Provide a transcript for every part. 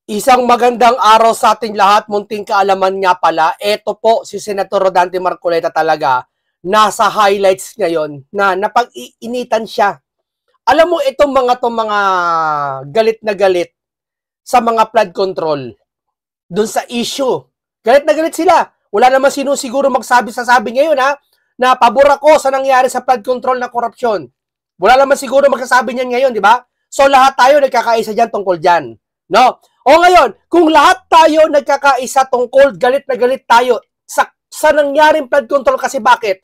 Isang magandang araw sa ating lahat, munting kaalaman nga pala, eto po si Senator Rodante Marcoleta talaga, nasa highlights ngayon na napag-iinitan siya. Alam mo itong mga galit na galit sa mga flood control, dun sa issue. Galit na galit sila. Wala naman sino siguro magsabi ngayon na pabor ako sa nangyari sa flood control na korupsyon. Wala naman siguro magsasabi niyan ngayon, di ba? So lahat tayo nagkakaisa dyan tungkol dyan. No? O ngayon, kung lahat tayo nagkakaisa tungkol, galit na galit tayo sa nangyaring flood control kasi bakit?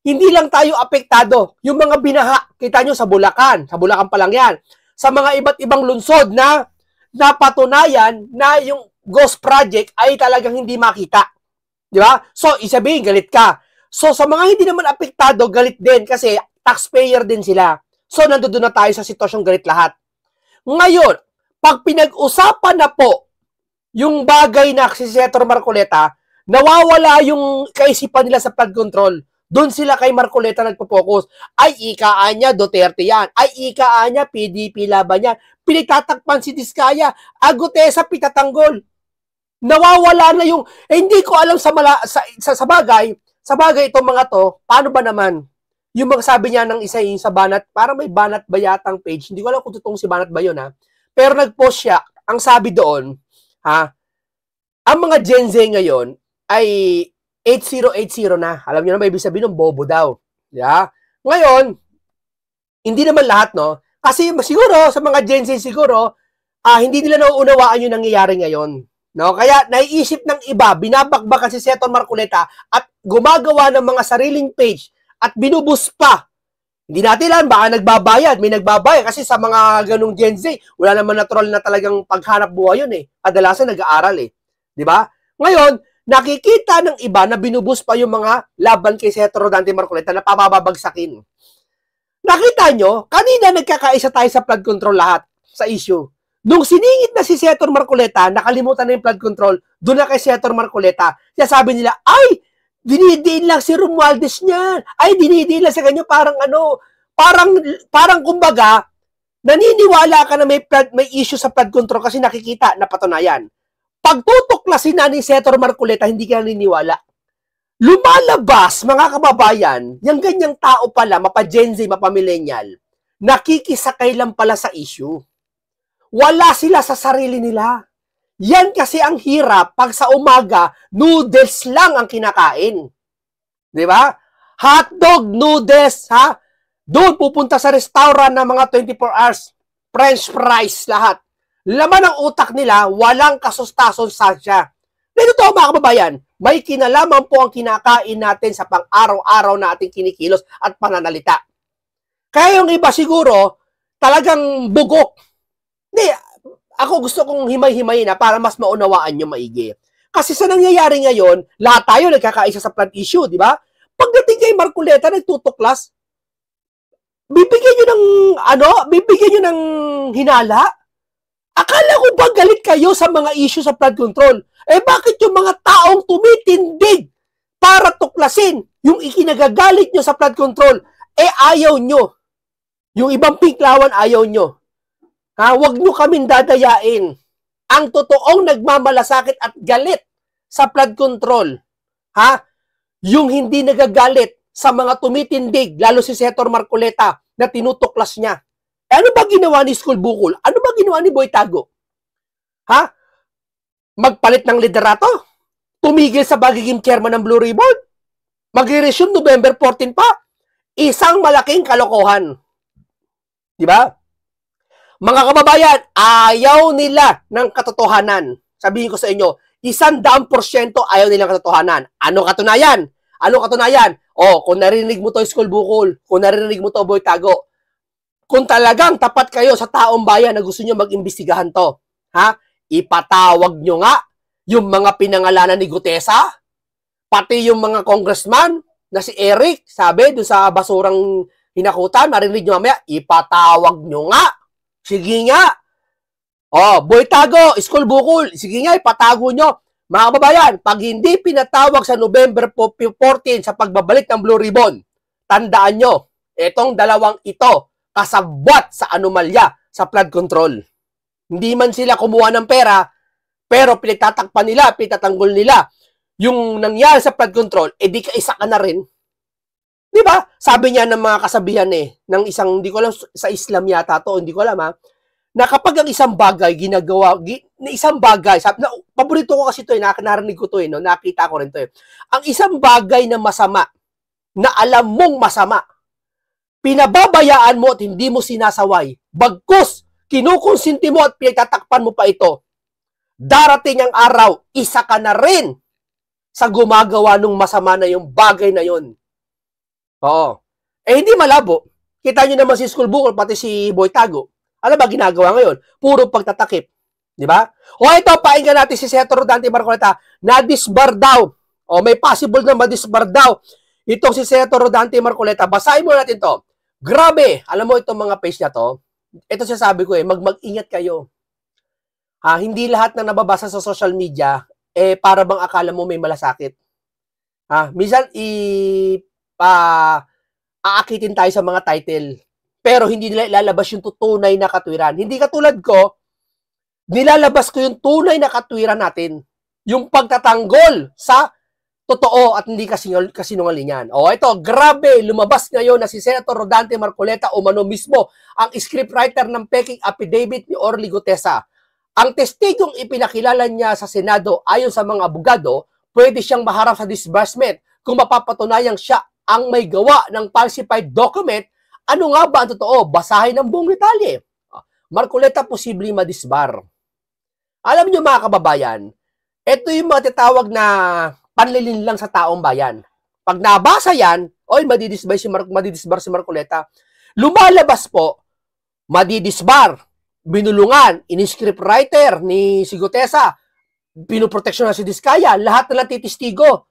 Hindi lang tayo apektado. Yung mga binaha, kita nyo sa Bulacan pa lang yan. Sa mga iba't ibang lungsod na napatunayan na yung ghost project ay talagang hindi makita. Di ba? So, isabihin, galit ka. So, sa mga hindi naman apektado, galit din kasi taxpayer din sila. So, nandoon na tayo sa sitwasyong galit lahat. Ngayon, pag pinag-usapan na po yung bagay na si Senator Marcoleta, nawawala yung kaisipan nila sa flood control. Doon sila kay Marcoleta nagpo-focus. Ay, ikaan niya, Duterte yan. Ay, ikaan niya, PDP laban yan. Pinagtatakpan si Diskaya. Agutesa, pitatanggol. Nawawala na yung, hindi ko alam sa bagay itong mga to, paano ba naman? Yung magsabi niya ng isa yung sa Banat, parang may Banat ba yatang page, hindi ko alam kung totoong si Banat ba yun pero nag-post siya, ang sabi doon, ang mga Gen Z ngayon ay 8080 na. Alam niyo na, may ibig sabihin ng bobo daw. Yeah? Ngayon, hindi naman lahat, no? Kasi siguro, sa mga Gen Z siguro, hindi nila nauunawaan yung nangyayari ngayon. No? Kaya, naiisip ng iba, binabakbakan si Senator Marcoleta at gumagawa ng mga sariling page at binubus pa. Hindi natin alam, baka nagbabayad, may nagbabayad kasi sa mga ganung Gen Z, wala naman natural na talagang paghanap buhay yun Kadalasan nag-aaral Di ba? Ngayon, nakikita ng iba na binubus pa yung mga laban kay Senator Rodante Marcoleta na pababagsakin. Nakita nyo, kanina nagkakaisa tayo sa flood control lahat sa issue. Nung siningit na si Senator Marcoleta, nakalimutan na yung flood control, doon na kay Senator Marcoleta, siya sabi nila, ay, dinidiin lang si Romualdez niyan. Ay, dinidiin lang sa ganyan. Parang kumbaga, naniniwala ka na may issue sa flood control kasi nakikita, napatunayan. Pag tutuklasin na ni Senator Marcoleta, hindi ka naniniwala. Lumalabas, mga kababayan, yung ganyang tao pala, mapa-Gen Z, mapa-millennial, nakikisakay lang pala sa issue. Wala sila sa sarili nila. Yan kasi ang hirap pag sa umaga, noodles lang ang kinakain. Di ba? Hotdog, noodles, Doon pupunta sa restaurant ng mga 24 hours, French fries, lahat. Laman ng utak nila, walang kasustason sa siya. Dito to mga kababayan, may kinalaman po ang kinakain natin sa pang-araw-araw na ating kinikilos at pananalita. Kaya yung iba siguro, talagang bugok. Hindi, ako gusto kong himay-himay na para mas maunawaan nyo maigi. Kasi sa nangyayari ngayon, lahat tayo nagkakaisa sa flood issue, di ba? Pagdating kay Marcoleta, nagtutuklas, bibigyan nyo ng hinala? Akala ko ba galit kayo sa mga issue sa flood control? Bakit yung mga taong tumitindig para tuklasin yung ikinagagalit nyo sa flood control, ayaw nyo? Yung ibang pinklawan, ayaw nyo. Huwag nyo kaming dadayain. Ang totoong nagmamalasakit at galit sa flood control, yung hindi nagagalit sa mga tumitindig, lalo si Senator Marcoleta, na tinutuklas niya. Ano ba ginawa ni School Bukol? Ano ba ginawa ni Boy Tago? Magpalit ng liderato? Tumigil sa pagiging chairman ng Blue Ribbon? Mag-resume November 14 pa? Isang malaking kalokohan. Di ba? Mga kababayan, ayaw nila ng katotohanan. Sabihin ko sa inyo, 100% ayaw nilang katotohanan. Ano katunayan? Kung narinig mo to School Bukol, kung narinig mo to Boy Tago, kung talagang tapat kayo sa taong bayan na gusto nyo mag-imbestigahan to, ipatawag nyo nga yung mga pinangalanan ni Gutesa, pati yung mga congressman na si Eric, sabi, doon sa basurang hinakutan, marinig nyo mamaya, ipatawag nyo nga. Sige nga. Boy Tago, School Bukol, sige nga, ipatago nyo. Mga kababayan, pag hindi pinatawag sa November 14 sa pagbabalik ng Blue Ribbon, tandaan nyo, itong dalawang ito, kasabwat sa anomalya sa flood control. Hindi man sila kumuha ng pera, Pero pinagtatakpan nila, pinagtatanggol nila yung nangyari sa flood control, di ka isa ka na rin. Di ba? Sabi niya ng mga kasabihan ng isang, hindi ko alam, sa Islam yata to, hindi ko alam na kapag ang isang bagay ginagawa, isang bagay, sabi, paborito ko kasi ito narinig ko to no, nakita ko rin to Ang isang bagay na masama, na alam mong masama, pinababayaan mo at hindi mo sinasaway, bagkus, kinukonsinti mo at pinagtatakpan mo pa ito, darating ang araw, isa ka na rin sa gumagawa ng masama na yung bagay na yon. Oo. Hindi malabo. Kita nyo naman si School Bukol, pati si Boy Tago. Ano ba ginagawa ngayon? Puro pagtatakip. Di ba? O ito, painggan natin si Senator Rodante Marcoleta, na-disbar daw. O may possible na ma-disbar daw. Itong si Senator Rodante Marcoleta. Basahin mo natin to. Grabe. Alam mo itong mga page na to? Ito sabi ko mag-ingat kayo. Hindi lahat na nababasa sa social media, para bang akala mo may malasakit. Minsan, aakitin tayo sa mga title. Pero hindi nila ilalabas yung tunay na katwiran. Hindi katulad ko, nilalabas ko yung tunay na katwiran natin. Yung pagtatanggol sa totoo at hindi kasinungalingan. Ito, grabe, lumabas ngayon na si Senator Rodante Marcoleta umano mismo ang scriptwriter ng peking affidavit ni Orly Gutesa. Ang testigong ipinakilala niya sa Senado ayon sa mga abogado, pwede siyang maharap sa disbursement kung mapapatunayang siya ang may gawa ng falsified document. Ano nga ba ang totoo? Basahin ang buong detalye. Marcoleta posibleng madisbar. Alam niyo mga kababayan, ito yung mga titawag na panlilin lang sa taong bayan. Pag nabasa yan, madidisbar si Marcoleta. Lumalabas po, madidisbar, binulungan, in-script writer ni si Gutesa, pinoproteksyon na si Diskaya, lahat na lang titistigo,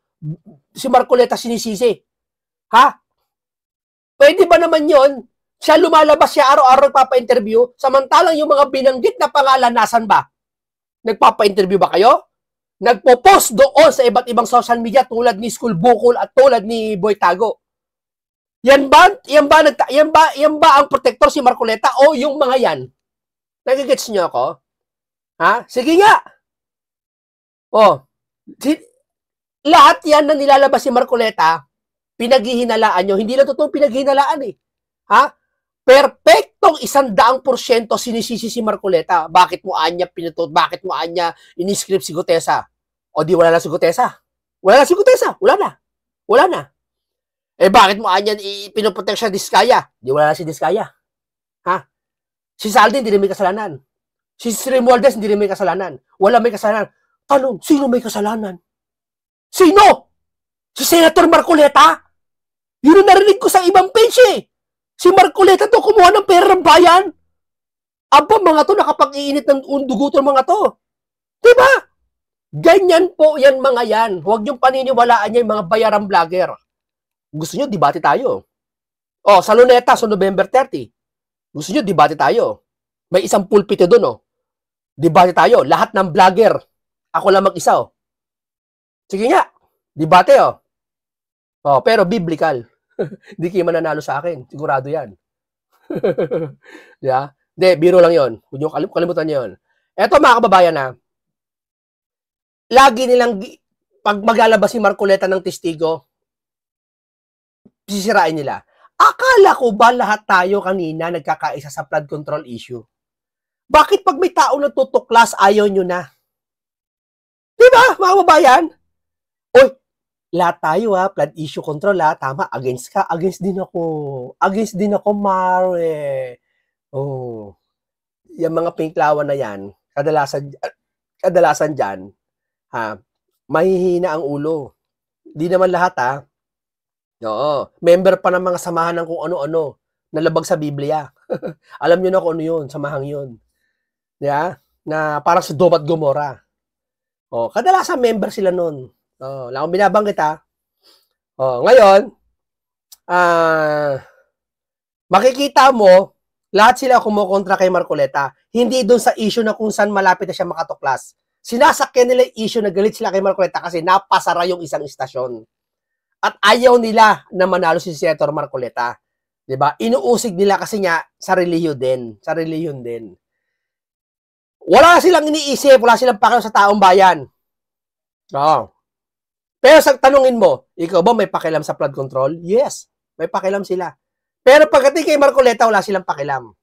si Marcoleta sinisisi. Pwede ba naman yon? Siya lumalabas, siya araw-araw papa-interview, samantalang yung mga binanggit na pangalan, nasan ba? Nagpapa-interview ba kayo? Nagpo-post doon sa iba't ibang social media tulad ni School Bukol at tulad ni Boy Tago. Yan ba ang protector si Marcoleta o yung mga yan? Nagigets niyo ako? Sige nga. Lahat yan na nilalabas si Marcoleta, pinaghihinalaan nyo. Hindi na totoong pinaghihinalaan Perfectong 100% sinisisi si Marcoleta. Bakit mo anya bakit mo anya in-script si Gutesa? O di wala na si Gutesa? Wala na si Gutesa. Wala na. Wala na. Bakit mo anya pinoprotect siya Diskaya? Di wala na si Diskaya. Si Saldi hindi rin may kasalanan. Si Romualdez hindi rin may kasalanan. Wala may kasalanan. Tanong, sino may kasalanan? Sino? Si Senator Marcoleta? Yun ang narinig ko sa ibang page Si Marcoleta to kumuha ng pera ng bayan. Aba, mga to nakapag-iinit ng dugo to mga to. Diba? Ganyan po yan mga yan. Huwag niyong paniniwalaan niya yung mga bayarang vlogger. Gusto niyo, debate tayo. Sa Luneta, sa November 30. Gusto niyo, debate tayo. May isang pulpito doon, Debate tayo. Lahat ng vlogger. Ako lang mag-isa, Sige nga. Debate, pero biblical. Hindi kayo mananalo sa akin. Sigurado yan. Yeah? Hindi, biro lang yon. Huwag nyo kalimutan nyo yun. Eto mga kababayan lagi nilang, pag maglalabas si Marcoleta ng testigo, sisirain nila. Akala ko ba lahat tayo kanina nagkakaisa sa flood control issue? Bakit pag may tao natutuklas, ayaw nyo na? Diba, mga kababayan? Lahat tayo flood issue control tama, against ka, against din ako mare. Yung mga pinklawan na yan, kadalasan dyan, mahihina ang ulo. Di naman lahat member pa ng mga samahan ng kung ano-ano, nalabag sa Biblia. Alam nyo na kung ano yun, samahang yun. Yeah? Na parang sa Sodom at Gomorrah. Kadalasan member sila nun. Lang akong binabanggit ngayon, makikita mo, lahat sila kumukontra kay Marcoleta. Hindi doon sa issue na kung saan malapit na siya makatuklas. Sinasakyan nila yung issue na galit sila kay Marcoleta kasi napasara yung isang istasyon. At ayaw nila na manalo si Senator Marcoleta. Diba? Inuusig nila kasi nga sa relihiyon din. Wala silang iniisip, wala silang pakialam sa taong bayan. Oo. Pero sa tanungin mo, ikaw ba may pakialam sa flood control? Yes, may pakialam sila. Pero pagdating kay Marcoleta, wala silang pakialam.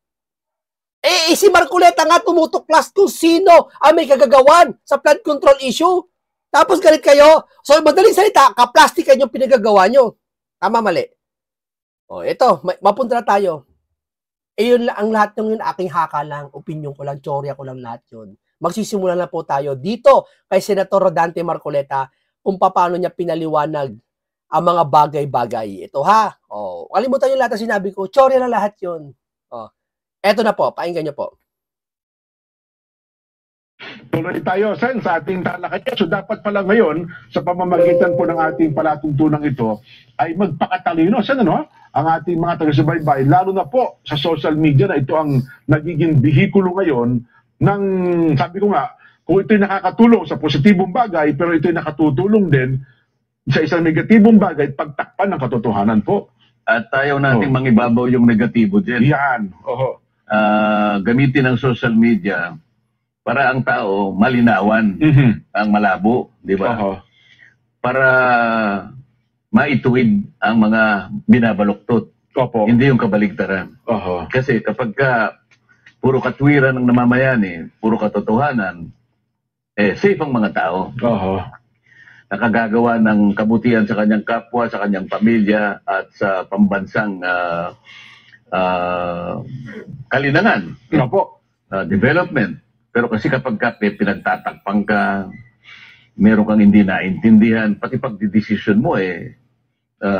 Si Marcoleta nga tumutuklas kung sino ang may kagagawan sa flood control issue. Tapos galit kayo. So, madaling salita, kaplastikan yung pinagagawa nyo. Tama, mali. O, ito, mapunta na tayo. Yun lang, ang lahat ng yun, aking haka lang, opinion ko lang, teorya ko lang lahat yun. Magsisimula na po tayo dito kay Senator Rodante Marcoleta kung paano niya pinaliwanag ang mga bagay-bagay. Ito ha. O, kalimutan yung lahat na sinabi ko. Teorya na lahat yun. O, eto na po, pakinggan nyo po. Tuloy tayo, Sen, sa ating talakayan. So dapat pala ngayon, sa pamamagitan po ng ating palatuntunan ito, ay magpakatalino, Sen, ano? Ang ating mga taga-subaybay, lalo na po sa social media na ito ang nagiging bihikulo ngayon ng, sabi ko nga, kung ito'y nakakatulong sa positibong bagay, pero ito'y nakatutulong din sa isang negatibong bagay, pagtakpan ng katotohanan po. At ayaw nating mangibabaw yung negatibo dyan. Yan. Oho. Gamitin ang social media para ang tao malinawan, ang malabo, di ba? Oho. Para maituwid ang mga binabaluktot. Opo. Hindi yung kabaligtaran. Oho. Kasi kapag puro katwiran ng namamayani, puro katotohanan, safe ang mga tao. Oho. Nakagagawa ng kabutihan sa kanyang kapwa, sa kanyang pamilya, at sa pambansang kalinangan. Opo. Development. Pero kasi kapag pinagtatakpang ka, meron kang hindi naintindihan, pati pagdidesisyon mo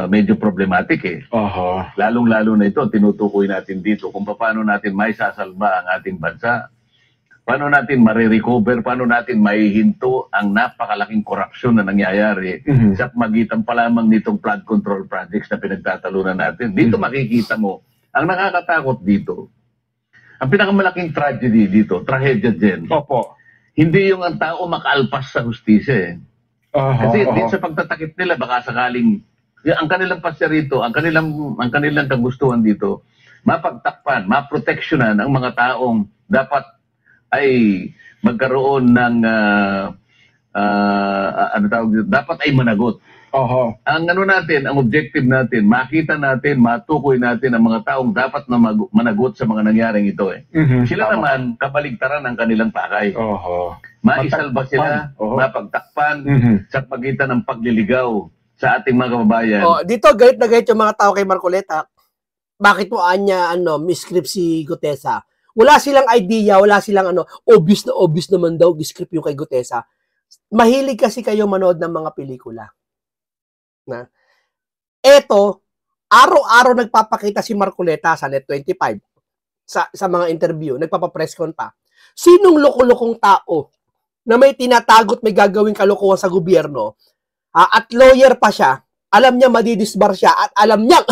medyo problematic Oho. Lalong-lalo na ito, tinutukoy natin dito kung paano natin maisasalba ang ating bansa. Paano natin marirecover, paano natin maihinto ang napakalaking korupsyon na nangyayari sa magitan pa lamang nitong flood control projects na pinagtatalunan natin. Dito makikita mo, ang nakakatakot dito, ang pinakamalaking tragedy dito, trahedya din. Opo. Hindi yung ang tao makaalpas sa hustisya Kasi din sa pagtatakip nila, baka sakaling, ang kanilang pasya rito, ang kanilang kagustuhan dito, mapagtakpan, maproteksyonan ang mga taong dapat ay magkaroon ng dapat ay managot. Oho. Ang natin, ang objective natin, makita natin, matukoy natin ang mga taong dapat na managot sa mga nangyaring ito Sila naman kabaligtaran ng kanilang pakay. Oho. Maisalba sila, mapagtakpan sa pagitan ng pagliligaw sa ating mga kababayan. Dito galit na galit yung mga tao kay Marcoleta. Bakit mo anya miscript si Gutesa? Wala silang idea, wala silang obvious naman daw script yung kay Gutesa. Mahilig kasi kayo manood ng mga pelikula. Na eto, araw-araw nagpapakita si Marcoleta sa Net25 sa mga interview, nagpapa-press con pa. Sinong loko-lokong tao na may tinatagot, may gagawing kalokohan sa gobyerno, at lawyer pa siya, alam niya madidisbar siya at alam niya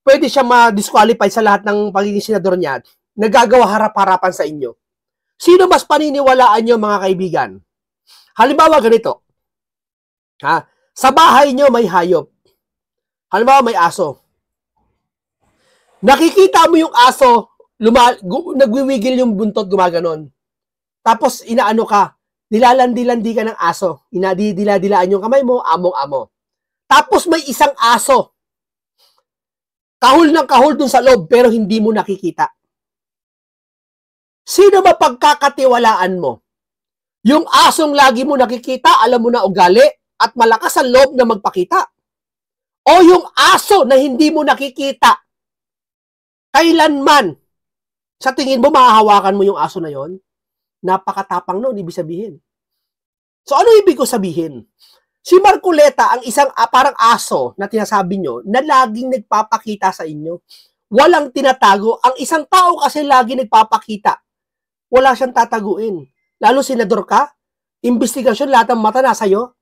pwede siya ma-disqualify sa lahat ng pagiging senador niya, nagagawa harap-harapan sa inyo. Sino mas paniniwalaan niyo, mga kaibigan? Halimbawa ganito. Sa bahay nyo may hayop. Halimbawa may aso. Nakikita mo yung aso, nagwiwigil yung buntot, gumaganon. Tapos inaano ka, nilalandi-landi ka ng aso. Inadidila-dilaan yung kamay mo, among-amo. Tapos may isang aso. Kahul ng kahul dun sa loob, pero hindi mo nakikita. Sino ba pagkakatiwalaan mo? Yung asong lagi mo nakikita, alam mo na ugali, at malakas ang loob na magpakita. O yung aso na hindi mo nakikita, kailanman, sa tingin mo, mahahawakan mo yung aso na yon? Napakatapang nun, ibig sabihin. So ano ibig ko sabihin? Si Marcoleta, ang isang parang aso na tinasabi nyo, na laging nagpapakita sa inyo. Walang tinatago. Ang isang tao kasi lagi nagpapakita. Wala siyang tataguin. Lalo senador ka, investigasyon, lahat ng mata nasa iyo.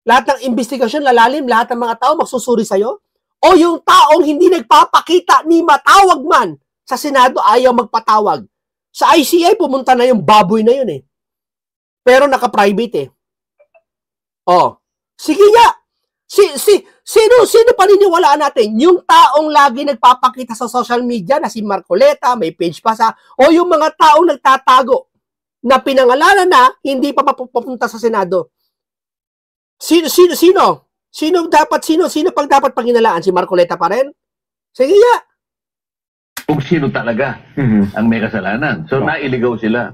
Lahat ng investigasyon, lalalim, lahat ng mga tao magsusuri sa'yo? O yung taong hindi nagpapakita ni matawag man sa Senado, ayaw magpatawag. Sa ICI, pumunta na yung baboy na yun Pero naka-private Sige nga. Sino paniniwalaan natin? Yung taong lagi nagpapakita sa social media na si Marcoleta, may page pa o yung mga taong nagtatago na pinangalanan na hindi pa papunta sa Senado. Sino pag dapat panginalaan? Si Marcoleta pa rin? Sige nga. Kung sino talaga ang may kasalanan. So, nailigaw sila.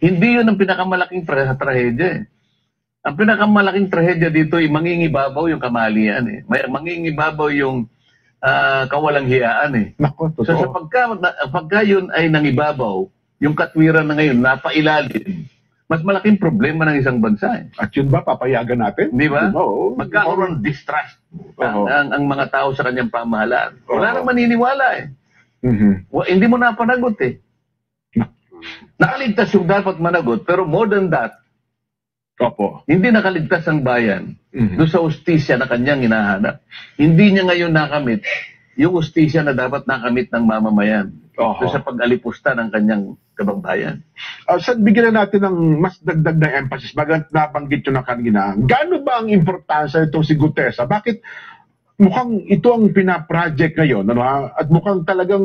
Hindi yun ang pinakamalaking trahedya eh. Ang pinakamalaking trahedya dito ay mangingibabaw yung kamalian eh. Mangingibabaw yung kawalang hiyaan eh. Nako, So, sa pagka yun ay nangibabaw, yung katwiran na ngayon, napailalim, mas malaking problema ng isang bansa eh. At yun ba, papayagan natin? Di ba? Oo. Magkakaroon ng distrust ang mga tao sa kanyang pamahalaan. Wala nang Oo. maniniwala eh. Hindi mo napanagot eh. Nakaligtas yung dapat managot, pero more than that, Opo. hindi nakaligtas ang bayan doon sa ustisya na kanyang hinahanap. Hindi niya ngayon nakamit yung ustisya na dapat nakamit ng mamamayan doon sa pag-alipusta ng kanyang kababayan. Bigyan na natin ng mas dagdag na emphasis, bagang nabanggit nyo na kanina. Gaano ba ang importansya itong si Gutesa? Bakit mukhang ito ang pinaproject ngayon, ano, at mukhang talagang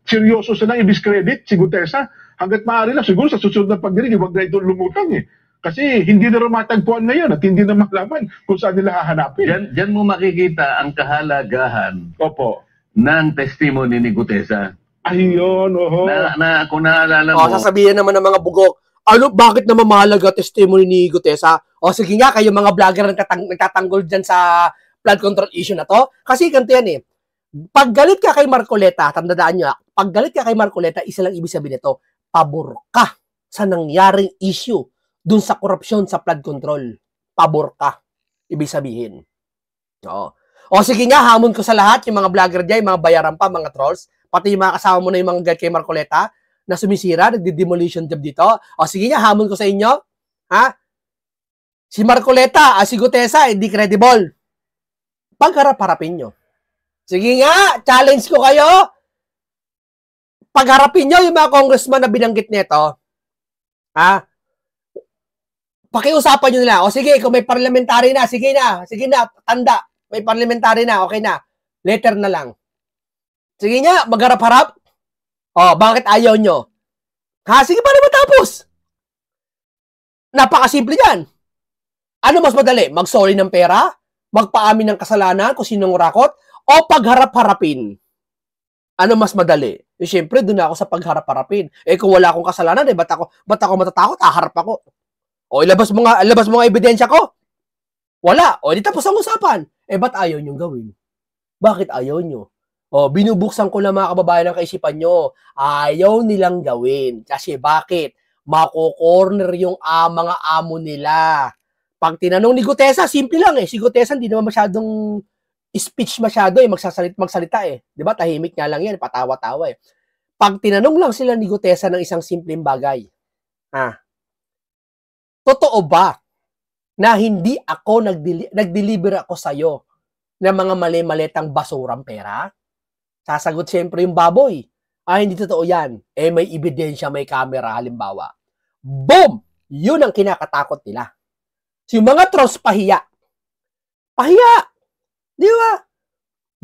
seryoso silang i-discredit si Gutesa? Hanggat maaari lang, siguro sa susunod na pagdinig, huwag na ito lumutang eh. Kasi hindi na rin matagpuan ngayon at hindi na malaman kung saan nila hahanapin. Diyan mo makikita ang kahalagahan Opo. ng testimony ni Gutesa. Ayun, oho. Kung naalala mo, Sasabihin naman ng mga bugok, bakit naman mahalaga testimony ni Gutesa? Sige nga, kayo mga vlogger nagtatanggol dyan sa flood control issue na to. Kasi ganito yan eh. Pag galit ka kay Marcoleta, tandaan nyo, pag galit ka kay Marcoleta, isa lang ibig sabihin nito, pabor ka sa nangyaring issue dun sa korupsyon sa flood control. Pabor ka, ibig sabihin. Sige nga, hamon ko sa lahat, yung mga vlogger dyan, yung mga bayaran pa, mga trolls, pati yung mga kasama mo na yung mga galit kay Marcoleta, na sumisira, nagdi-demolition job dito. Sige nga, hamon ko sa inyo. Si Marcoleta, si Gutesa, hindi credible. Pagharap-harapin nyo. Sige nga, challenge ko kayo. Pagharapin nyo yung mga congressman na binanggit nito. Pakiusapan nyo nila. Sige, kung may parliamentary na, sige na, tanda. May parliamentary na, okay na. Letter na lang. Sige nga, magharap-harap. Bakit ayaw nyo? Sige, paano matapos? Napakasimple yan. Ano mas madali? Mag-sorry ng pera? Magpaamin ng kasalanan kung sinong rakot? O pagharap-harapin? Ano mas madali? Siyempre, doon ako sa pagharap-harapin. Kung wala akong kasalanan, ba't ako matatakot? Harap ako. Ilabas mo nga ebidensya ko. Wala. Di tapos ang usapan. Ba't ayaw nyo gawin? Bakit ayaw nyo? Binubuksan ko lang mga kababayan ng kaisipan nyo. Ayaw nilang gawin. Kasi bakit? Mako-corner yung mga amo nila. Pag tinanong ni Gutesa, simple lang Si Gutesa hindi naman masyadong speech masyado magsalita Di ba? Tahimik nga lang yan, patawa-tawa Pag tinanong lang sila ni Gutesa ng isang simpleng bagay, totoo ba na hindi ako nag-deliver ako sa'yo ng mga mali-malitang basurang pera? Sasagot siyempre yung baboy. Hindi totoo yan. May ebidensya, may camera, halimbawa. Boom! Yun ang kinakatakot nila. Yung mga trolls pahiya. Di ba?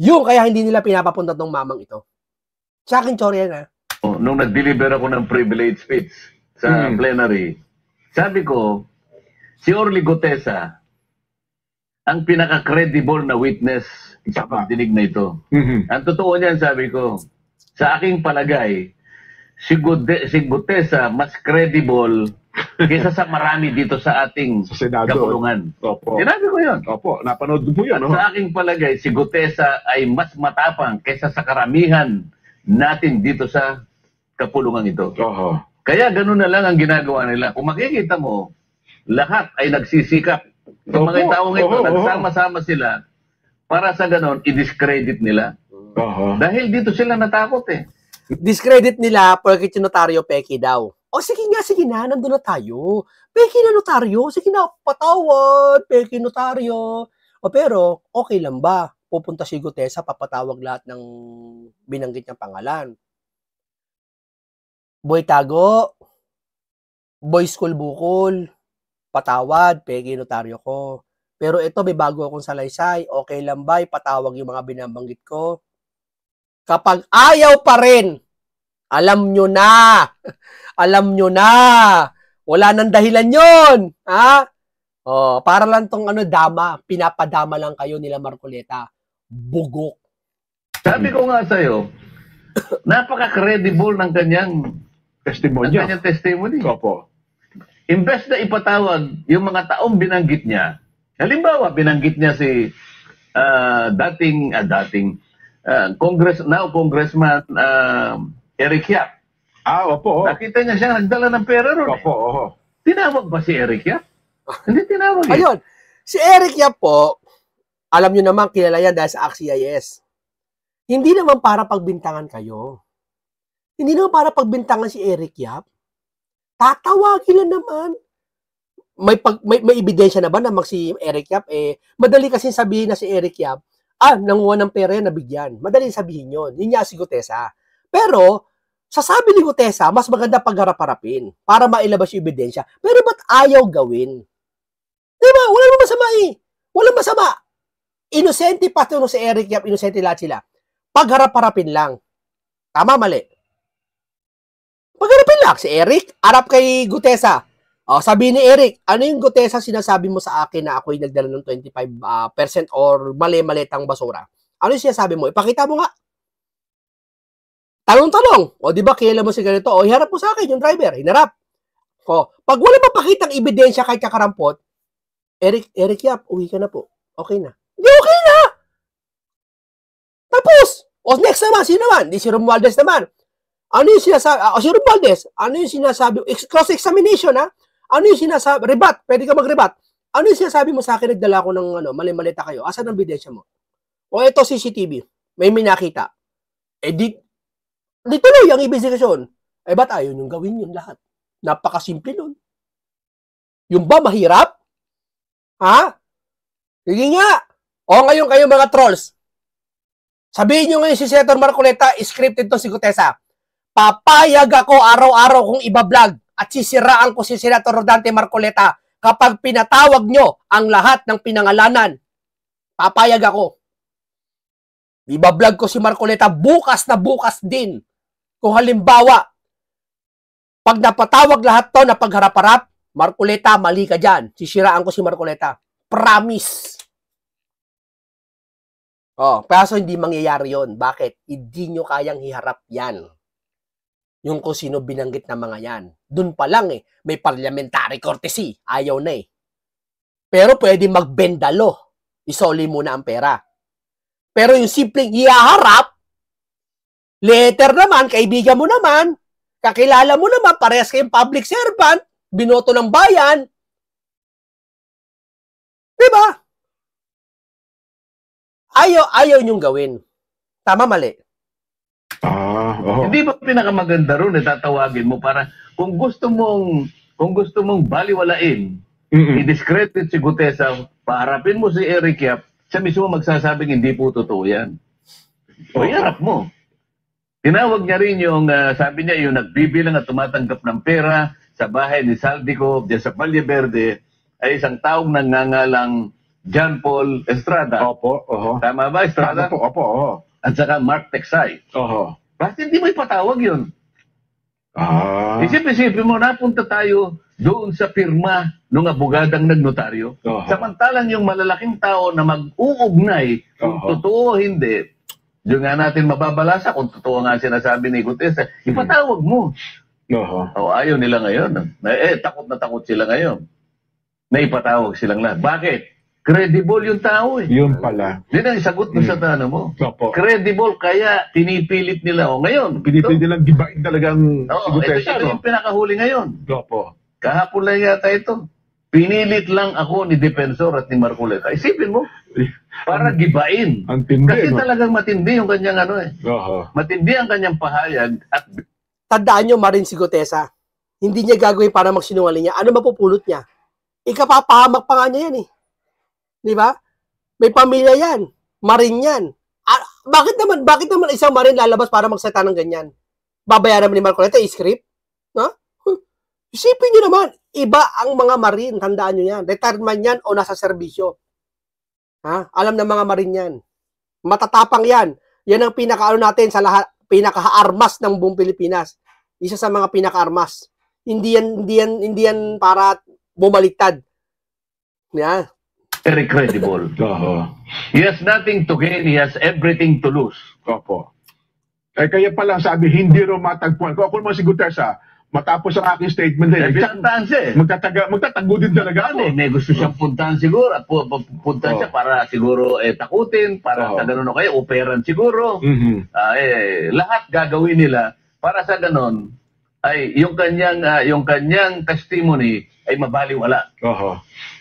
Yung kaya hindi nila pinapapunta ng mamang ito. Sa akin, Chorya na. Nung nag-deliver ako ng privilege speech sa plenary, sabi ko, si Orly Gutesa, ang pinaka-credible na witness sa pagdinig na ito. Ang totoo niyan, sabi ko, sa aking palagay, si Gutesa mas credible kaysa sa marami dito sa ating kapulungan. Opo. Sinabi ko yun. Opo, napanood ko po yun. Sa aking palagay, si Gutesa ay mas matapang kaysa sa karamihan natin dito sa kapulungan ito. Kaya ganun na lang ang ginagawa nila. Kung makikita mo, lahat ay nagsisikap. Yung mga taong ito, nagsama-sama sila para sa ganun, i-discredit nila. Dahil dito sila natakot Discredit nila porque yung notaryo peki daw. Sige na, nandun na tayo. Peki na notaryo, sige na, patawad, peki notaryo. Pero, okay lang ba? Pupunta si Gutesa, papatawag lahat ng binanggit niyang pangalan. Boy Tago, Boy School Bukol, patawad, peki notaryo ko. Pero ito, may bago akong salaysay. Okay lang ba? Ipatawag yung mga binabanggit ko. Kapag ayaw pa rin Alam nyo na. Alam nyo na. Wala nang dahilan yon, ha? Oh, para lang tong dama, pinapadama lang kayo nila Marcoleta. Bugok. Sabi ko nga sa'yo, napaka-credible ng kanyang testimony. Opo. Imbes na ipatawag yung mga taong binanggit niya, halimbawa, binanggit niya si Congressman Eric Yap. Opo. Nakita niya siya nagdala ng pera ron. Opo. Tinawag ba si Eric Yap? Hindi tinawag eh. Ayun, si Eric Yap po, alam nyo naman, kilala yan dahil sa ACT-CIS. Hindi naman para pagbintangan kayo. Hindi naman para pagbintangan si Eric Yap. Tatawagin lang naman. May ebidensya na ba na si Eric Yap? Madali kasi sabihin na si Eric Yap, nanguha ng pera yan, nabigyan. Madali sabihin yun. Yun nga si Gutesa. Pero, sasabi ni Gutesa, mas maganda pagharap-harapin para mailabas yung ebidensya. Pero ba't ayaw gawin? Diba? Wala naman masama eh. Walang masama. Inosente pa ito si Eric Yap, inosente lahat sila. Pagharap-harapin lang. Tama, mali. Pagharapin lang. Si Eric, harap kay Gutesa. Sabi ni Eric, ano yung Gutesa sinasabi mo sa akin na ako'y nagdala ng 25% or mali-malitang basura? Ano yung sinasabi mo? Ipakita mo nga. Tanong-tanong. Di ba, kilala mo si ganito? Iharap mo sa akin yung driver. Hinarap. Pag wala mapakitang ebidensya kahit kakarampot, Eric Yap, uwi ka na po. Okay na. Hindi okay na! Tapos! Next naman, sino naman? Di si Romualdez naman. Ano yung sinasabi? Si Romualdez, ano yung sinasabi? Cross-examination, ha? Ano yung sinasabi? Rebat. Pwede ka mag-rebat. Ano yung sinasabi mo sa akin? Nagdala ko ng mali-malita kayo. Asan ang ebidensya mo? Ito CCTV. May nakita. Di tuloy ang investigasyon. Ba't ayaw niyong gawin yun lahat? Napakasimple nun. Yung ba mahirap? Ha? Sige nga. Ngayon kayo mga trolls. Sabihin nyo ngayon si Senator Marcoleta, scripted to si Gutesa. Papayag ako araw-araw kung iba-vlog at sisiraan ko si Senator Rodante Marcoleta kapag pinatawag nyo ang lahat ng pinangalanan. Papayag ako. Iba-vlog ko si Marcoleta bukas na bukas din. Kung halimbawa, pag napatawag lahat to na pagharap-harap, Marcoleta, mali ka dyan. Sisiraan ko si Marcoleta. Promise. Kaso hindi mangyayari yon. Bakit? Hindi nyo kayang hiharap yan. Yung kung sino binanggit na mga yan. Doon pa lang may parliamentary courtesy. Ayaw na Pero pwede magbendalo. Isoli muna ang pera. Pero yung simpleng ihaharap, letter naman, kaibigan mo naman, kakilala mo naman, parehas kayong public servant, binoto ng bayan. Diba? Ayaw niyong gawin. Tama, mali? Hindi ba pinakamaganda ron, tatawagin mo para kung gusto mong baliwalain, i-discredit si Gutesa, paharapin mo si Eric Yap, siya mismo magsasabing hindi po totoo yan. Iharap mo. Tinawag niya rin yung, sabi niya, yung nagbibilang at tumatanggap ng pera sa bahay ni Saldico, diyan sa Valle Verde, ay isang taong nangangalang John Paul Estrada. Opo. Tama ba, Estrada? Opo. At saka Mark Texay. Bakit hindi mo ipatawag yun? Isip-isipin mo, napunta tayo doon sa pirma ng abogadang nagnotaryo. Samantalang yung malalaking tao na mag-uugnay kung totoo o hindi, doon nga natin mababalasa kung totoo nga sinasabi ni Gutesa, ipatawag mo. Ayaw nila ngayon. Takot na takot sila ngayon. Na ipatawag silang lahat. Bakit? Credible yung tao Yun pala. Yun ang sagot mo sa tanong mo. Credible, kaya pinipilit nila. Ngayon. Pinipilit nilang gibain talagang si Gutesa. Ito yung pinakahuli ngayon. Kahapon lang yata ito. Pinilit lang ako ni Defensor at ni Marcoleta. Isipin mo. Para gibain. Ang tindi. Kasi talagang matindi yung kanyang matindi ang kanyang pahayag. At tandaan nyo, marin si Gutesa. Hindi niya gagawin para magsinungaling niya. Ano mapupulot niya? Ikapapahamak pa nga niya yan Di ba? May pamilya yan. Marin yan. Bakit naman isang marin lalabas para magseta ng ganyan? Babayaran mo ni Marcoleta, i-script? Isipin nyo naman, iba ang mga marin. Tandaan nyo yan. Retirement yan o nasa serbisyo. Alam ng mga marin yan. Matatapang yan. Yan ang pinakaano natin sa lahat. pinaka-armas ng buong Pilipinas. Isa sa mga pinaka-armas. Hindi yan para bumaliktad. Yeah. Very credible. He has nothing to gain, he has everything to lose. Opo. Kaya pala sabi, hindi raw matagpuan. Kung ako naman si Gutesa, matapos ang aking statement din, Pinuntahan siya eh. magtatago din talaga ako. May gusto siyang puntahan siguro. Puntahan siya para siguro takutin, para sa ganun o kaya operan siguro. Lahat gagawin nila para sa ganun ay yung kanyang testimony ay mabaliwala.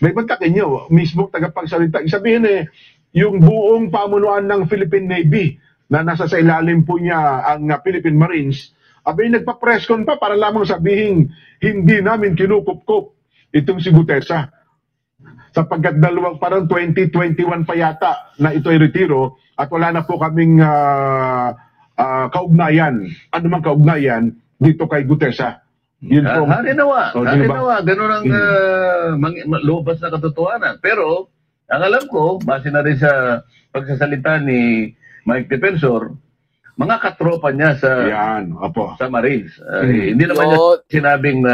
May bantakin nyo, mismo tagapagsalita. Sabihin yung buong pamunuan ng Philippine Navy na nasa sa ilalim po niya ang Philippine Marines, abay nagpa-press con pa para lamang sabihin hindi namin kinukup-kup itong si Gutesa. Sapagkat parang 2021 pa yata na ito ay retiro at wala na po kaming kaugnayan, anumang kaugnayan dito kay Gutesa. Yun po. Halinawa. Ganun ang lubas na katotohanan. Pero, ang alam ko, base na rin sa pagsasalita ni Mike Defensor, mga katropa niya sa Marines. Hindi naman niya sinabing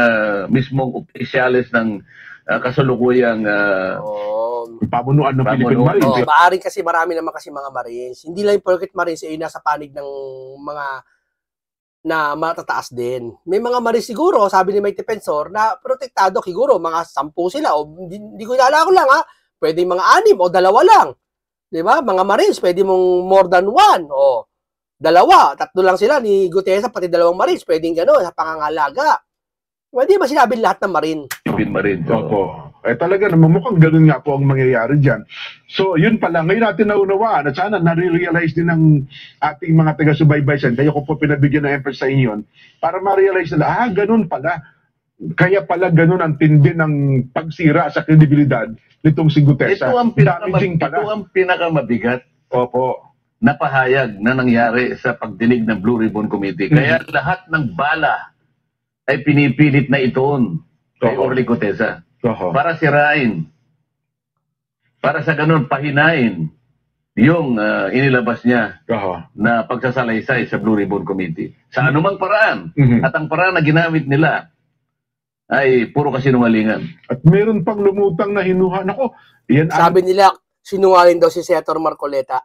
mismong opisyalis ng kasalukuyang pamunuan ng Philippine Marines. Maaring kasi marami naman kasi mga Marines. Hindi lang yung porket Marines ay nasa panig ng mga na matataas din. May mga Marines siguro, sabi ni Mike Defensor, na protektado siguro, mga 10 sila, o hindi ko inala ko lang ha, pwede mga 6 o 2 lang. Di ba? Mga Marines, pwede mong more than 1 o 2, 3 lang sila ni Gutesa, pati 2 Marines, pwedeng gano'n sa pangangalaga. Hindi ba sinabi lahat ng Marine? Marine. Opo. Talaga naman mukhang ganun nga po ang mangyayari dyan. So, yun pala. Ngayon natin naunawaan at sana nare-realize din ng ating mga taga-subaybay dyan. Kaya ko po pinabigyan ng emphasis sa inyo para ma-realize na, ganun pala. Kaya pala ganun ang tindi ng pagsira sa kredibilidad nitong si Gutesa. Ito ang pinakamabigat. Opo. Na pahayag na nangyari sa pagdinig ng Blue Ribbon Committee. Kaya lahat ng bala ay pinipilit na itoon kay Orly Gutesa. Para sirain. Para sa ganun, pahinain yung inilabas niya na pagsasalaysay sa Blue Ribbon Committee. Sa anumang paraan. At ang paraan na ginamit nila ay puro kasinungalingan. At meron pang lumutang na hinuhan. Ako, sabi nila, sinungaling daw si Senator Marcoleta.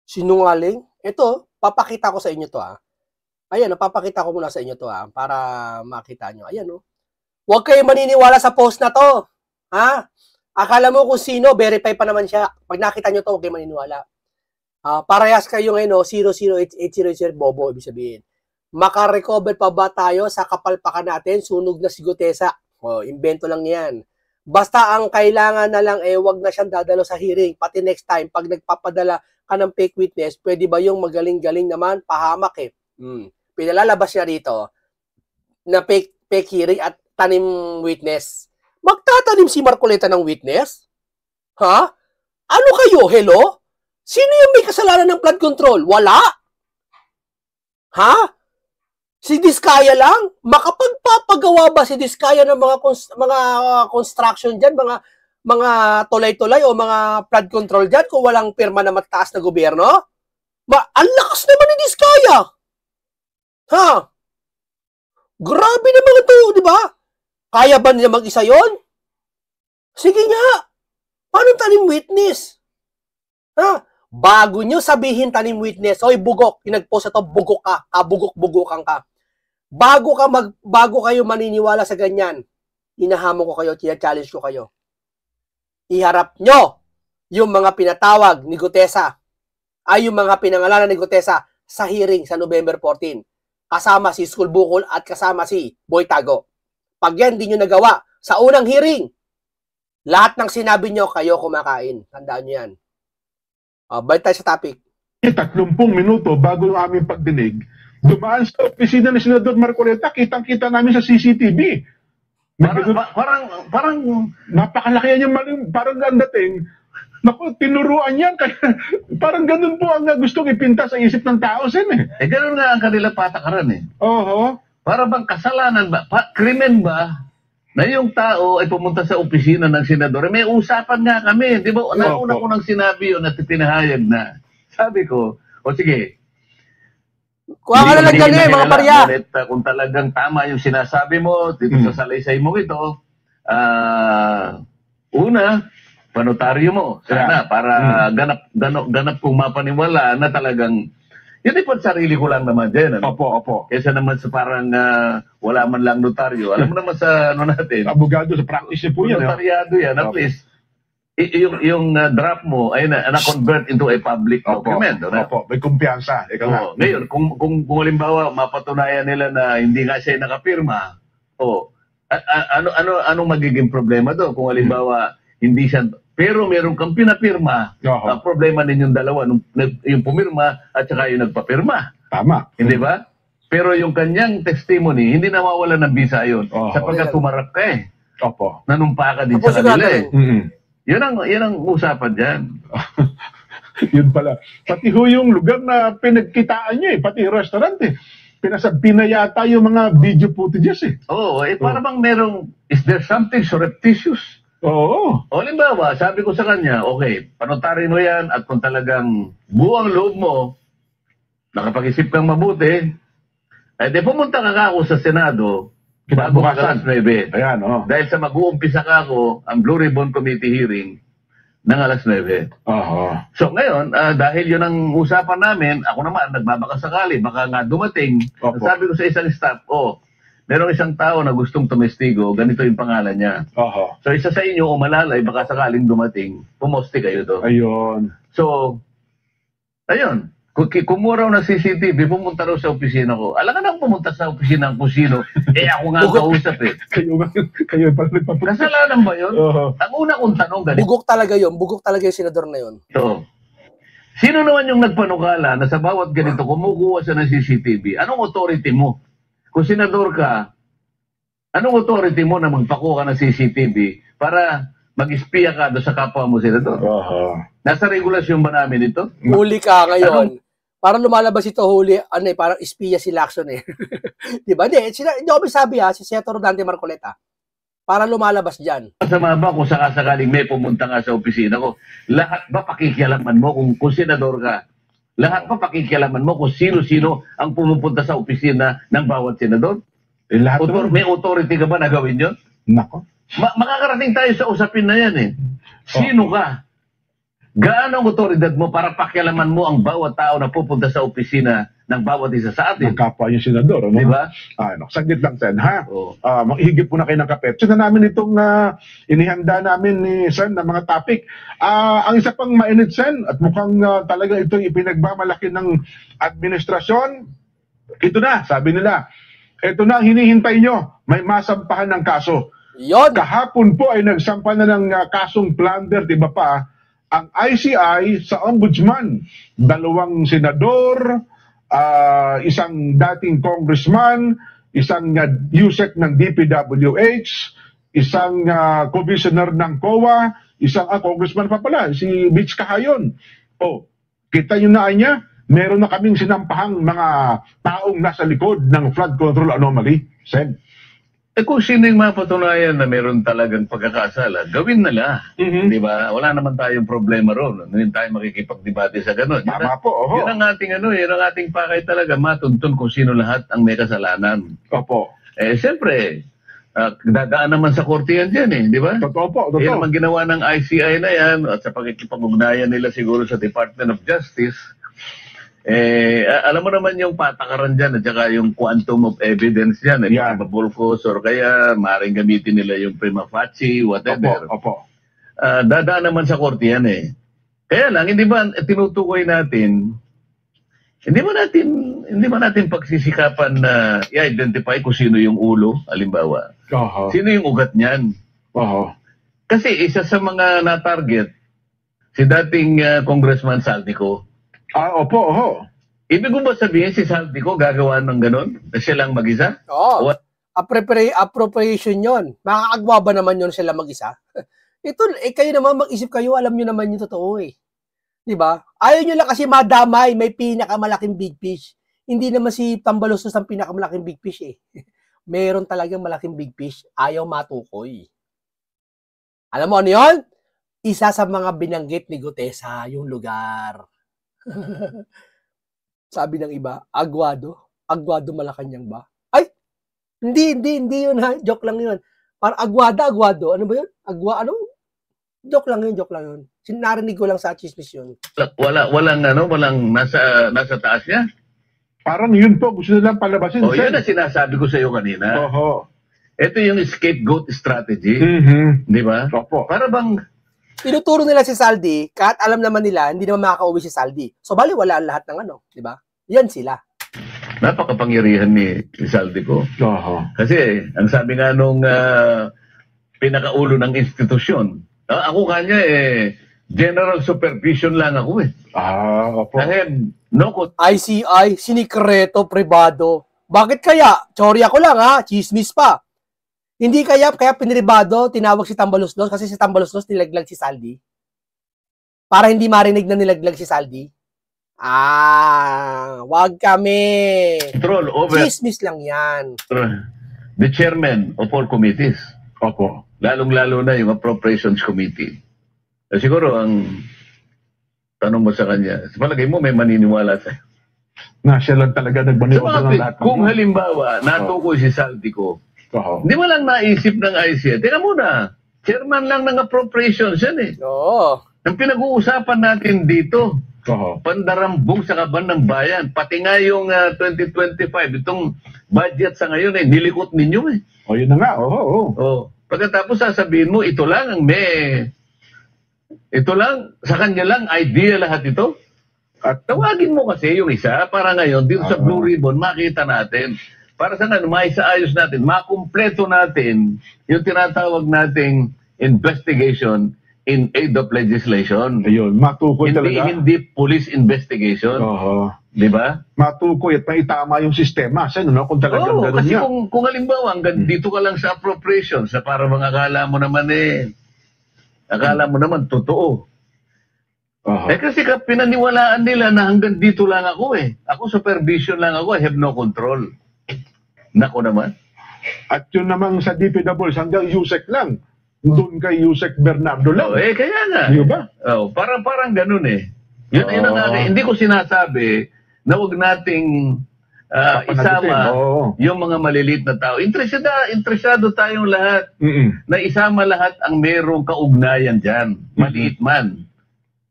Sinungaling? Ito, papakita ko sa inyo to Ayan, papakita ko muna sa inyo to para makita nyo. Ayan Huwag kayo maniniwala sa post na to. Akala mo kung sino, verify pa naman siya. Pag nakita nyo to, huwag kayo maniniwala. Parehas kayo ngayon, 00800 bobo, ibig sabihin. Makarecover pa ba tayo sa kapalpakan natin? Sunog na si Gutesa. Invento lang yan. Basta ang kailangan na lang, wag na siyang dadalo sa hearing. Pati next time, pag nagpapadala ka ng fake witness, pwede ba yung magaling-galing naman? Pahamak Pinalalabas niya rito na fake hearing at tanim witness. Magtatanim si Marcoleta ng witness? Ano kayo? Hello? Sino yung may kasalanan ng flood control? Wala? Si Diskaya lang? Makapagpapagawa ba si Diskaya ng mga construction dyan, mga tulay-tulay o mga flood control dyan kung walang pirma na mataas na gobyerno? Ang lakas naman ni Diskaya! Grabe naman ito, di ba? Kaya ba nila mag-isa yon? Sige nga. Paano tanim witness? Bago nyo sabihin tanim witness, oy bugok, pinag-post ito, bugok ka, kabugok-bugokan ka. Bago kayo maniniwala sa ganyan, hinahamon ko kayo, tina-challenge ko kayo. Iharap nyo yung mga pinatawag ni Gutesa, ay yung mga pinangalanan ni Gutesa sa hearing sa November 14. Kasama si School Bukol at kasama si Boy Tago. Pag yan di nyo nagawa sa unang hearing, lahat ng sinabi nyo, kayo kumakain. Tandaan nyo yan. Balik tayo sa topic. 30 minuto bago yung aming pagdinig, dumaan sa opisina ni Senador Marcoleta, kitang-kita namin sa CCTV. Parang napakalaki yan yung parang dating. Naku, tinuruan yan. Parang ganun po ang gustong ipinta sa isip ng tao, Sen. Ganun nga ang kanila patakaran Para bang kasalanan ba? Krimen ba? Na yung tao ay pumunta sa opisina ng senador. May usapan nga kami. Di ba? Nauna ko nang sinabi yun at pinahayag na. Sabi ko, sige, Kuha ka na lang dyan eh, mga barya. Ngunit kung talagang tama yung sinasabi mo, dito sa salaysay mo ito, una, panotaryo mo, sana, para ganap kong mapaniwala na talagang, yun ay sarili ko lang naman dyan. Ano? Opo. Kesa naman sa parang wala man lang notaryo. Alam mo naman sa ano natin. Abogado sa practice po yan. Notaryado yan, at least. Yung draft mo ay na-convert into a public document. Opo, may kumpiyansa. Ngayon, kung halimbawa mapatunayan nila na hindi nga siya nakapirma, anong magiging problema do? Kung halimbawa hindi siya, pero meron kang pinapirma, ang problema ninyong dalawa, yung pumirma at saka yung nagpapirma. Tama. Hindi ba? Pero yung kanyang testimony, hindi nawawala ng bisa yun. Sapagkat tumarap ka eh. Opo. Nanumpa ka din sa kanila eh. Yan ang usapan dyan. Yun pala. Pati ho yung lugar na pinagkitaan nyo eh. Pati restaurant eh. Pinayata yung mga video footages eh. Para bang merong, is there something surreptitious? Oo. Halimbawa, sabi ko sa kanya, okay, panotarin mo yan at kung talagang buwang loob mo, nakapag-isip kang mabuti, di pumunta ka ako sa Senado, bago ka alas 9. Ayan, Dahil sa mag-uumpisa ka ako, ang Blue Ribbon Committee hearing ng alas 9. So ngayon, dahil yun ang usapan namin, ako naman, nagbabaka sakali, baka nga dumating. Sabi ko sa isang staff, merong isang tao na gustong tumestigo, ganito yung pangalan niya. So isa sa inyo, umalalay, baka sakaling dumating, pumoste kayo to. Ayun. So, ayun. Kumuha raw ng CCTV, pumunta raw sa opisina ko. Alam ka na pumunta sa opisina ng kusino, ako nga ang kausap eh. Kayo pala nagpapunta. Kasalanan ba yun? Ang una kong tanong, ganito. Bugok talaga yung senador na yun. Sino naman yung nagpanukala na sa bawat ganito, kumukuha siya ng CCTV? Anong authority mo? Kung senador ka, anong authority mo na magpakuha ka ng CCTV para mag-espiya ka doon sa kapwa mo senador? Nasa regulasyon ba namin ito? Huli ka ngayon. Para lumalabas ito huli, parang espiya si Lacson eh. Di ba? Hindi ako sabi si Senator Dante Marcoleta. Para lumalabas dyan. Masama ba kung sakasakaling may pumunta nga sa opisina ko? Lahat ba pakikialaman mo kung senador ka? Lahat ba pakikialaman mo kung sino-sino ang pumupunta sa opisina ng bawat senador? May authority ka ba na gawin yun? Nako. Makakarating tayo sa usapin na yan eh. Sino ka? Gaano ang otoridad mo para pakialaman mo ang bawat tao na pupunta sa opisina ng bawat isa sa atin? Ang kapwa yung senador, ano? Di ba? Saglit lang, Sen, ha? Maghigip po na kayo ng kape. So na namin itong inihanda namin ni Sen na mga topic. Ang isa pang mainit, Sen, at mukhang talaga itong ipinagmamalaki ng administrasyon, ito na, sabi nila, ito na ang hinihintay nyo, may masampahan ng kaso. Yon. Kahapon po ay nagsampa na ng kasong plunder, di ba pa, ang ICI sa ombudsman. 2 senador, isang dating congressman, isang USEC ng DPWH, isang commissioner ng COA, isang congressman pa pala, si Mitch Cahayon. Kita nyo na niya, meron na kaming sinampahang mga taong nasa likod ng flood control anomaly. Sen. Kung sino yung mapatunayan na meron talagang pagkakasala, gawin nila. Di ba? Wala naman tayong problema ron. Hindi tayo makikipagdebate sa ganun. Tama po. Yun ang ating yun ang ating pakay talaga, matuntun kung sino lahat ang may kasalanan. Opo. Siyempre, dadaan naman sa korte yan dyan eh, di ba? Totoo po. Yan naman ginawa ng ICI na yan at sa pakikipag-ugnayan nila siguro sa Department of Justice. Alam mo naman yung patakaran dyan at saka yung quantum of evidence dyan, probable cause or kaya maaaring gamitin nila yung prima facie, whatever. Opo. Dadaan naman sa korte yan eh. Kaya lang, hindi ba tinutukoy natin, hindi ba natin pagsisikapan na i-identify kung sino yung ulo, halimbawa. Sino yung ugat niyan? Kasi isa sa mga na-target, si dating Congressman Saldico. Opo. Ibig mo ba sabihin si Saldico gagawa ng ganun? Na siya lang mag-isa? Oo. Appropriation yon. Makakagawa ba naman yon sila mag-isa? Ito, kayo naman mag-isip kayo, alam nyo naman yung totoo eh. Di ba? Ayaw nyo lang kasi madamay, may pinakamalaking big fish. Hindi naman si Tambalustos ang pinakamalaking big fish eh. Meron talagang malaking big fish, ayaw matukoy. Alam mo ano yun? Isa sa mga binanggit ni Gutesa yung lugar. Sabi ng iba, Aguado? Aguado Malacanang ba? Ay, hindi yun ha. Joke lang yun. Parang Aguado. Ano ba yun? Ano? Joke lang yun. Narinig ko lang sa chismis yun. Walang nasa taas niya. Parang yun po, gusto nilang palabasin. Yun ang sinasabi ko sa iyo kanina. Oho. Ito yung scapegoat strategy. Di ba? Opo. Para bang Tinuturo nila si Saldi, kahit alam naman nila, hindi naman makakauwi si Saldi. So, bali, wala ang lahat ng di ba? Yan sila. napakapangyarihan ni Saldi ko. Kasi, ang sabi nga nung pinakaulo ng institusyon, ako kanya general supervision lang ako Opo. Kasi, no, ICI, sinikreto, privado. Bakit kaya? Teorya ko lang chismis pa. Hindi kaya piniribado, tinawag si Tambaloslos kasi si Tambaloslos nilaglag si Saldi. Para hindi marinig na nilaglag si Saldi. Wag kami. Control over Chismis lang yan. the chairman of all committees. Opo. Lalong-lalo na yung Appropriations Committee. Siguro ang tanong mo sa kanya, sa palagay mo may maniniwala sa'yo. Na siya lang talaga nagbaniwala ng lahat. Kung halimbawa, natukoy si Saldi ko, hindi mo lang naisip ng ICI. Teka muna, chairman lang ng appropriations yan Oo. Ang pinag-uusapan natin dito, pandarambong sa kaban ng bayan. Pati nga yung 2025, itong budget sa ngayon nilikot ninyo yun na nga, Pagkatapos sasabihin mo, ito lang sa kanya lang, idea lahat ito. At tawagin mo kasi yung isa, para ngayon, dito sa Blue Ribbon, makita natin. Para sa nga, maisaayos natin, makumpleto natin yung tinatawag nating investigation in aid of legislation. Ayun, matukoy talaga. Hindi police investigation. Di ba? Matukoy at maitama yung sistema. Kung talagang gano'n kasi niya. kung halimbawa, hanggang dito ka lang sa appropriations, para mga akala mo naman totoo. Kasi pinaniwalaan nila na hanggang dito lang ako Ako supervision lang ako, I have no control. Nako naman. At yun namang sa DPWs hanggang USEC lang. Doon kay USEC Bernardo lang. Kaya nga. Di ba? Parang ganun Yun ang hindi ko sinasabi na huwag nating isama yung mga maliliit na tao. Interesado tayong lahat na isama lahat ang merong kaugnayan dyan. Maliit man.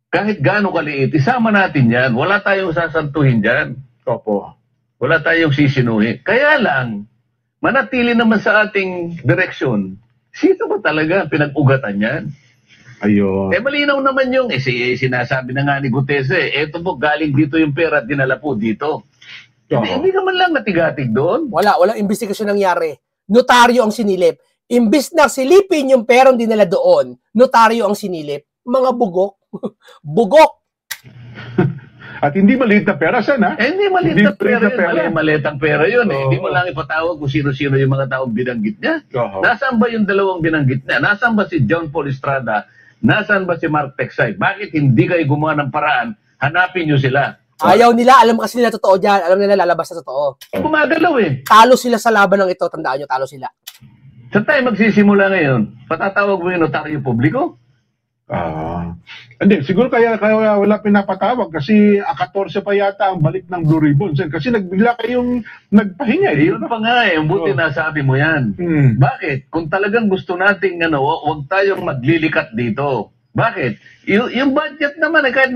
Kahit gaano kaliit, isama natin yan. Wala tayong sasantuhin dyan. Opo. Wala tayong sisinuhin. Kaya lang, manatili naman sa ating direksyon, sino ba talaga pinag-ugatan yan? Ayun. Malinaw naman yung, sinasabi na nga ni Gutese, eto po, galing dito yung pera at dinala po dito. Hindi naman lang natigatig doon. Walang investigasyon nangyari. Notaryo ang sinilip. Imbis na silipin yung perang dinala doon, notaryo ang sinilip. Mga bugok. Bugok! At hindi maliit na pera sana. Hindi maliit na pera yun. Maliit ang pera yun Hindi mo lang ipatawag kung sino-sino yung mga taong binanggit niya. Nasaan ba yung dalawang binanggit niya? Nasaan ba si John Paul Estrada? Nasaan ba si Mark Texay? Bakit hindi kayo gumawa ng paraan? Hanapin nyo sila. Ayaw nila. Alam kasi nila totoo dyan. Alam nila lalabas na totoo. Gumagalaw Talo sila sa laban ng ito. Tandaan nyo, talo sila. Saan tayo magsisimula ngayon? Patatawag mo yung notaryo publiko? Hindi, siguro kaya wala pinapatawag kasi 14 pa yata ang balik ng Blue Ribbon. Kasi nagbigla kayong nagpahinga. Yun pa nga buti nasabi mo yan. Bakit? Kung talagang gusto nating huwag tayong maglilikat dito. Bakit? Yung budget naman kahit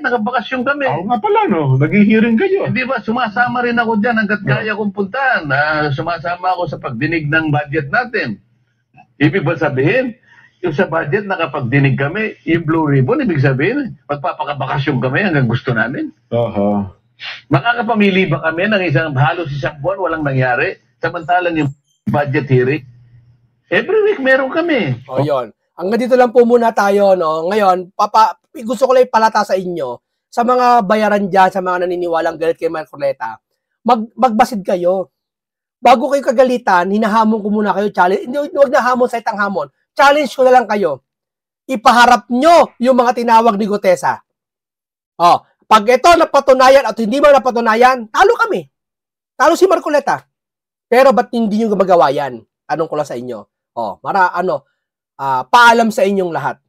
nakabakasyon kami. Nga pala naghihiring kayo. Hindi ba, sumasama rin ako dyan hanggat kaya kong puntahan. Sumasama ako sa pagdinig ng budget natin. Ibig ba sabihin, yung sa budget, nakapagdinig kami, yung Blue Ribbon, ibig sabihin, magpapakabakasyon kami hanggang gusto namin. Makakapamili ba kami ng halos isang buwan, walang nangyari? Samantalang yung budget hearing, every week meron kami. Yun. Hanggang dito lang po muna tayo, Ngayon, gusto ko lang ipalata sa inyo, sa mga bayaran dyan, sa mga naniniwalang galit kay Marcoleta, magbasid kayo. Bago kayo kagalitan, hinahamon ko muna kayo, challenge. Huwag na hamon sa itang hamon. Challenge ko na lang kayo. Ipaharap nyo yung mga tinawag ni Gutesa. Pag ito napatunayan at hindi man napatunayan, talo kami. Talo si Marcoleta. Pero ba't hindi nyo gumagawa yan? Tanong ko lang sa inyo. Paalam sa inyong lahat.